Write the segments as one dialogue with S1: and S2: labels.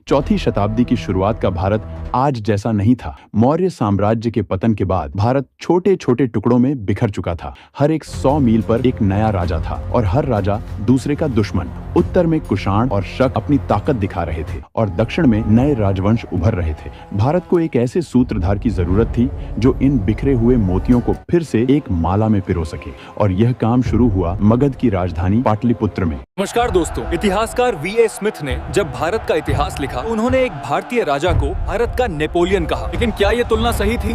S1: चौथी शताब्दी की शुरुआत का भारत आज जैसा नहीं था। मौर्य साम्राज्य के पतन के बाद भारत छोटे छोटे टुकड़ों में बिखर चुका था। हर एक 100 मील पर एक नया राजा था और हर राजा दूसरे का दुश्मन। उत्तर में कुषाण और शक अपनी ताकत दिखा रहे थे और दक्षिण में नए राजवंश उभर रहे थे। भारत को एक ऐसे सूत्रधार की जरूरत थी जो इन बिखरे हुए मोतियों को फिर से एक माला में पिरो सके, और यह काम शुरू हुआ मगध की राजधानी पाटलिपुत्र में।
S2: नमस्कार दोस्तों, इतिहासकार V.A. स्मिथ ने जब भारत का इतिहास लिखा, उन्होंने एक भारतीय राजा को भारत का नेपोलियन कहा। लेकिन क्या ये तुलना सही थी?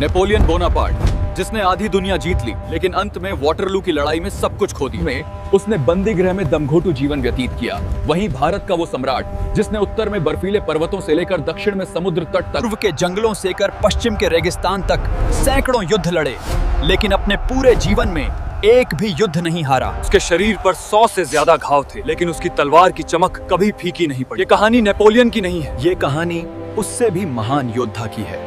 S2: नेपोलियन बोनापार्ट, जिसने आधी दुनिया जीत ली लेकिन अंत में वाटरलू की लड़ाई में सब कुछ खो दिया। उसने बंदी गृह में दमघोटू जीवन व्यतीत किया। वहीं भारत का वो सम्राट जिसने उत्तर में बर्फीले पर्वतों से लेकर दक्षिण में समुद्र तट तक, पूर्व के जंगलों से लेकर पश्चिम के रेगिस्तान तक सैकड़ों युद्ध लड़े, लेकिन अपने पूरे जीवन में एक भी युद्ध नहीं हारा। उसके शरीर पर 100 से ज्यादा घाव थे, लेकिन उसकी तलवार की चमक कभी फीकी नहीं पड़ी। ये कहानी नेपोलियन की नहीं है, ये कहानी उससे भी महान योद्धा की है।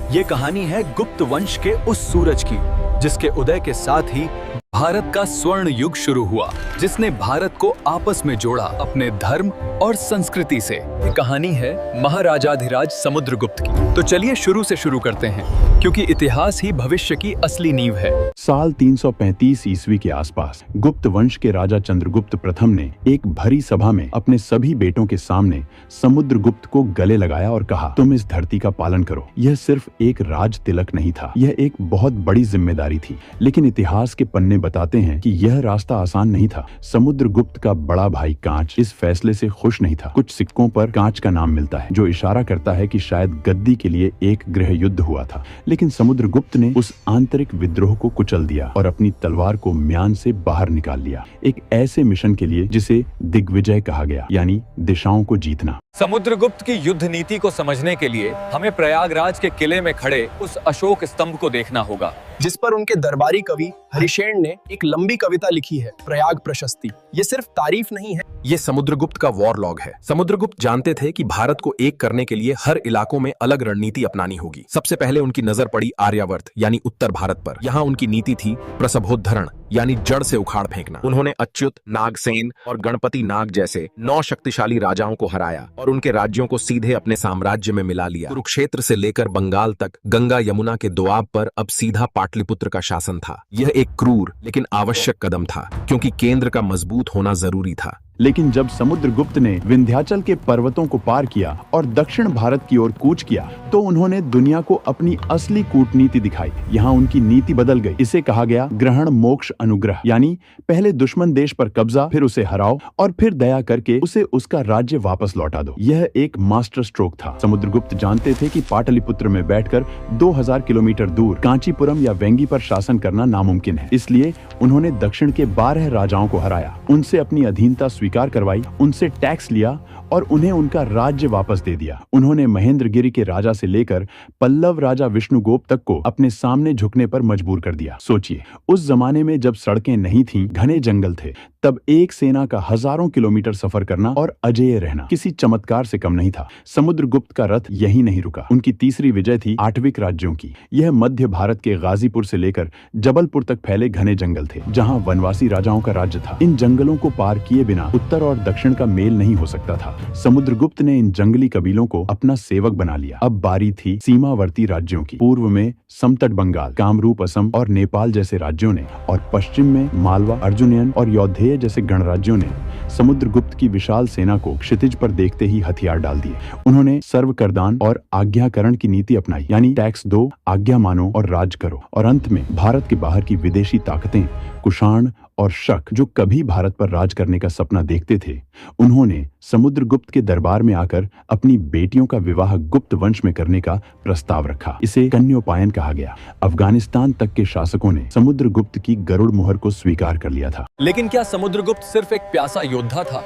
S2: ये कहानी है गुप्त वंश के उस सूरज की जिसके उदय के साथ ही भारत का स्वर्ण युग शुरू हुआ, जिसने भारत को आपस में जोड़ा अपने धर्म और संस्कृति से। ये कहानी है महाराजाधिराज समुद्रगुप्त की। तो चलिए शुरू से शुरू करते हैं, क्योंकि इतिहास ही भविष्य की असली नींव है।
S1: साल 335 ईस्वी के आसपास गुप्त वंश के राजा चंद्रगुप्त प्रथम ने एक भरी सभा में अपने सभी बेटों के सामने समुद्रगुप्त को गले लगाया और कहा, तुम इस धरती का पालन करो। यह सिर्फ एक राज तिलक नहीं था, यह एक बहुत बड़ी जिम्मेदारी थी। लेकिन इतिहास के पन्ने बताते हैं कि यह रास्ता आसान नहीं था। समुद्रगुप्त का बड़ा भाई कांच इस फैसले से खुश नहीं था। कुछ सिक्कों पर कांच का नाम मिलता है, जो इशारा करता है कि शायद गद्दी के लिए एक गृह युद्ध हुआ था। लेकिन समुद्रगुप्त ने उस आंतरिक विद्रोह को कुचल दिया और अपनी तलवार को म्यान से बाहर निकाल लिया, एक ऐसे मिशन के लिए जिसे दिग्विजय कहा गया, यानी दिशाओं को जीतना।
S2: समुद्रगुप्त की युद्ध नीति को समझने के लिए हमें प्रयागराज के किले में खड़े उस अशोक स्तंभ को देखना होगा,
S3: जिस पर उनके दरबारी कवि हरिशेन ने एक लंबी कविता लिखी है, प्रयाग प्रशस्ति। ये सिर्फ तारीफ नहीं है,
S4: ये समुद्रगुप्त का वॉर लॉग है। समुद्रगुप्त जानते थे कि भारत को एक करने के लिए हर इलाकों में अलग रणनीति अपनानी होगी। सबसे पहले उनकी नजर पड़ी आर्यावर्त यानी उत्तर भारत पर। यहाँ उनकी नीति थी प्रसभोद्धरण यानी जड़ से उखाड़ फेंकना। उन्होंने अच्युत, नागसेन और गणपति नाग जैसे 9 शक्तिशाली राजाओं को हराया और उनके राज्यों को सीधे अपने साम्राज्य में मिला लिया। कुरुक्षेत्र से लेकर बंगाल तक गंगा यमुना के दोआब पर अब सीधा पाटलिपुत्र का शासन था। यह एक क्रूर लेकिन आवश्यक कदम था, क्योंकि केंद्र का मजबूत होना जरूरी था।
S1: लेकिन जब समुद्रगुप्त ने विंध्याचल के पर्वतों को पार किया और दक्षिण भारत की ओर कूच किया, तो उन्होंने दुनिया को अपनी असली कूटनीति दिखाई। यहाँ उनकी नीति बदल गई। इसे कहा गया ग्रहण मोक्ष अनुग्रह, यानी पहले दुश्मन देश पर कब्जा, फिर उसे हराओ और फिर दया करके उसे उसका राज्य वापस लौटा दो। यह एक मास्टर स्ट्रोक था। समुद्रगुप्त जानते थे कि पाटलिपुत्र में बैठकर 2000 किलोमीटर दूर कांचीपुरम या वेंगी पर शासन करना नामुमकिन है। इसलिए उन्होंने दक्षिण के 12 राजाओं को हराया, उनसे अपनी अधीनता स्वीकार करवाई, उनसे टैक्स लिया और उन्हें उनका राज्य वापस दे दिया। उन्होंने महेंद्रगिरी के राजा से लेकर पल्लव राजा विष्णुगोप तक को अपने सामने झुकने पर मजबूर कर दिया। सोचिए, उस जमाने में जब सड़कें नहीं थीं, घने जंगल थे, तब एक सेना का हजारों किलोमीटर सफर करना और अजेय रहना किसी चमत्कार से कम नहीं था। समुद्रगुप्त का रथ यही नहीं रुका। उनकी तीसरी विजय थी आठविक राज्यों की। यह मध्य भारत के गाजीपुर से लेकर जबलपुर तक फैले घने जंगल थे, जहां वनवासी राजाओं का राज्य था। इन जंगलों को पार किए बिना उत्तर और दक्षिण का मेल नहीं हो सकता था। समुद्रगुप्त ने इन जंगली कबीलों को अपना सेवक बना लिया। अब बारी थी सीमावर्ती राज्यों की। पूर्व में समतट बंगाल, कामरूप असम और नेपाल जैसे राज्यों ने, और पश्चिम में मालवा, अर्जुनियन और यौधेय जैसे गणराज्यों ने समुद्रगुप्त की विशाल सेना को क्षितिज पर देखते ही हथियार डाल दिए। उन्होंने सर्व करदान और आज्ञाकरण की नीति अपनाई, यानी टैक्स दो, आज्ञा मानो और राज करो। और अंत में भारत के बाहर की विदेशी ताकतें, कुषाण और शक, जो कभी भारत पर राज करने का सपना देखते थे, उन्होंने समुद्रगुप्त के दरबार में आकर अपनी बेटियों का विवाह गुप्त वंश में करने का प्रस्ताव रखा। इसे कन्योपायन कहा गया। अफगानिस्तान तक के शासकों ने समुद्रगुप्त की गरुड़ मुहर को स्वीकार कर लिया था।
S2: लेकिन क्या समुद्रगुप्त सिर्फ एक प्यासा योद्धा था?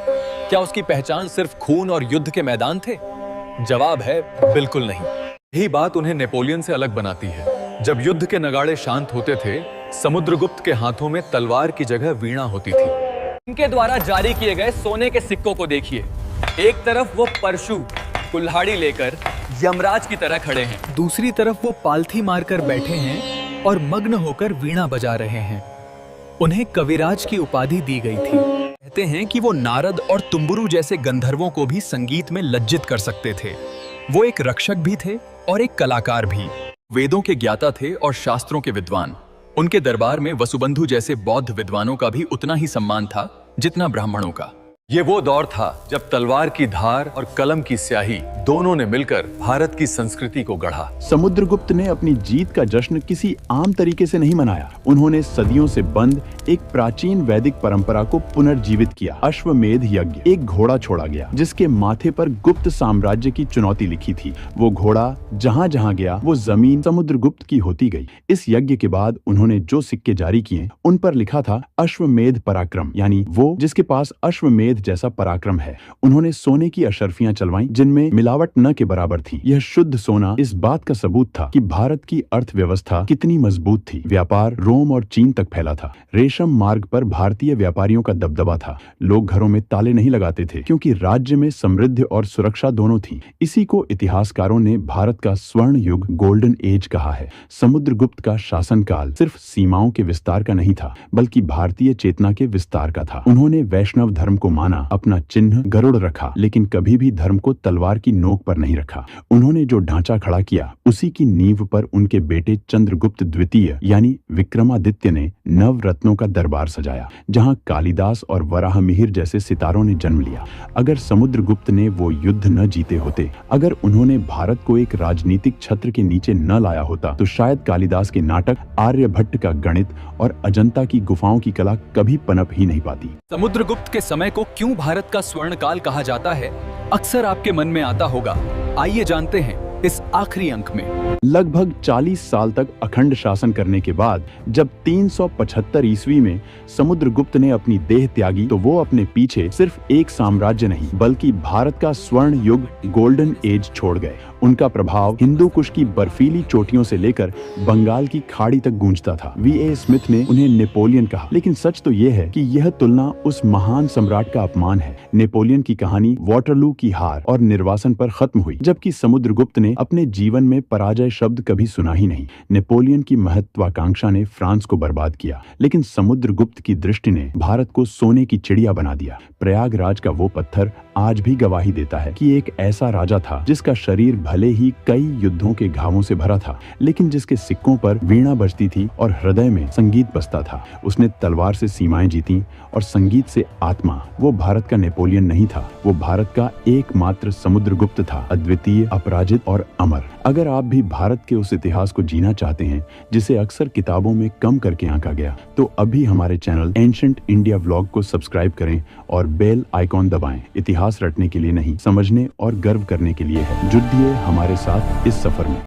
S2: क्या उसकी पहचान सिर्फ खून और युद्ध के मैदान थे? जवाब है बिल्कुल नहीं। यही बात उन्हें नेपोलियन से अलग बनाती है। जब युद्ध के नगाड़े शांत होते थे, समुद्रगुप्त के हाथों में तलवार की जगह वीणा होती थी। इनके द्वारा जारी किए गए सोने के सिक्कों को देखिए। एक तरफ वो परशु कुल्हाड़ी लेकर यमराज की तरह खड़े हैं, दूसरी तरफ वो पालथी मारकर बैठे हैं और मग्न होकर वीणा बजा रहे हैं। उन्हें कविराज की उपाधि दी गई थी। कहते हैं कि वो नारद और तुम्बुरु जैसे गंधर्वों को भी संगीत में लज्जित कर सकते थे। वो एक रक्षक भी थे और एक कलाकार भी। वेदों के ज्ञाता थे और शास्त्रों के विद्वान। उनके दरबार में वसुबंधु जैसे बौद्ध विद्वानों का भी उतना ही सम्मान था जितना ब्राह्मणों का। ये वो दौर था जब तलवार की धार और कलम की स्याही दोनों ने मिलकर भारत की संस्कृति को गढ़ा।
S1: समुद्रगुप्त ने अपनी जीत का जश्न किसी आम तरीके से नहीं मनाया। उन्होंने सदियों से बंद एक प्राचीन वैदिक परंपरा को पुनर्जीवित किया। अश्वमेध यज्ञ, एक घोड़ा छोड़ा गया जिसके माथे पर गुप्त साम्राज्य की चुनौती लिखी थी। वो घोड़ा जहां जहां गया वो जमीन समुद्रगुप्त की होती गई। इस यज्ञ के बाद उन्होंने जो सिक्के जारी किए उन पर लिखा था अश्वमेध पराक्रम, यानी वो जिसके पास अश्वमेध जैसा पराक्रम है। उन्होंने सोने की अशर्फियां चलवाई जिनमें मिलावट न के बराबर थी। यह शुद्ध सोना इस बात का सबूत था कि भारत की अर्थव्यवस्था कितनी मजबूत थी। व्यापार रोम और चीन तक फैला था। रेशम मार्ग पर भारतीय व्यापारियों का दबदबा था। लोग घरों में ताले नहीं लगाते थे क्योंकि राज्य में समृद्धि और सुरक्षा दोनों थी। इसी को इतिहासकारों ने भारत का स्वर्ण युग, गोल्डन एज कहा है। समुद्रगुप्त का शासनकाल सिर्फ सीमाओं के विस्तार का नहीं था बल्कि भारतीय चेतना के विस्तार का था। उन्होंने वैष्णव धर्म को माना, अपना चिन्ह गरुड़ रखा, लेकिन कभी भी धर्म को तलवार की नोक पर नहीं रखा। उन्होंने जो ढांचा खड़ा किया उसी की नींव पर उनके बेटे चंद्रगुप्त द्वितीय यानी विक्रमादित्य ने नवरत्नों का दरबार सजाया, जहां कालिदास और वराहमिहिर जैसे सितारों ने जन्म लिया। अगर समुद्रगुप्त ने वो युद्ध न जीते होते, अगर उन्होंने भारत को एक राजनीतिक छत्र के नीचे न लाया होता, तो शायद कालिदास के नाटक, आर्यभट्ट का गणित और अजंता की गुफाओं की कला कभी पनप ही नहीं पाती।
S2: समुद्रगुप्त के समय को क्यों भारत का स्वर्णकाल कहा जाता है, अक्सर आपके मन में आता होगा। आइए जानते हैं इस आखिरी अंक में।
S1: लगभग 40 साल तक अखंड शासन करने के बाद जब 375 ईस्वी में समुद्रगुप्त ने अपनी देह त्यागी, तो वो अपने पीछे सिर्फ एक साम्राज्य नहीं बल्कि भारत का स्वर्ण युग, गोल्डन एज छोड़ गए। उनका प्रभाव हिंदू कुश की बर्फीली चोटियों से लेकर बंगाल की खाड़ी तक गूंजता था। V.A. स्मिथ ने उन्हें नेपोलियन कहा, लेकिन सच तो यह है कि यह तुलना उस महान सम्राट का अपमान है। नेपोलियन की कहानी वाटरलू की हार और निर्वासन पर खत्म हुई, जबकि समुद्रगुप्त ने अपने जीवन में पराजय शब्द कभी सुना ही नहीं। नेपोलियन की महत्वाकांक्षा ने फ्रांस को बर्बाद किया, लेकिन समुद्रगुप्त की दृष्टि ने भारत को सोने की चिड़िया बना दिया। प्रयागराज का वो पत्थर आज भी गवाही देता है कि एक ऐसा राजा था जिसका शरीर भले ही कई युद्धों के घावों से भरा था, लेकिन जिसके सिक्कों पर वीणा बजती थी और हृदय में संगीत बजता था। उसने तलवार से सीमाएं जीती और संगीत से आत्मा। वो भारत का नेपोलियन नहीं था, वो भारत का एकमात्र समुद्रगुप्त था, अद्वितीय, अपराजित और अमर। अगर आप भी भारत के उस इतिहास को जीना चाहते हैं जिसे अक्सर किताबों में कम करके आंका गया, तो अभी हमारे चैनल एंशिएंट इंडिया व्लॉग को सब्सक्राइब करें और बेल आइकॉन दबाएं। इतिहास रटने के लिए नहीं, समझने और गर्व करने के लिए है। जुड़िए हमारे साथ इस सफर में।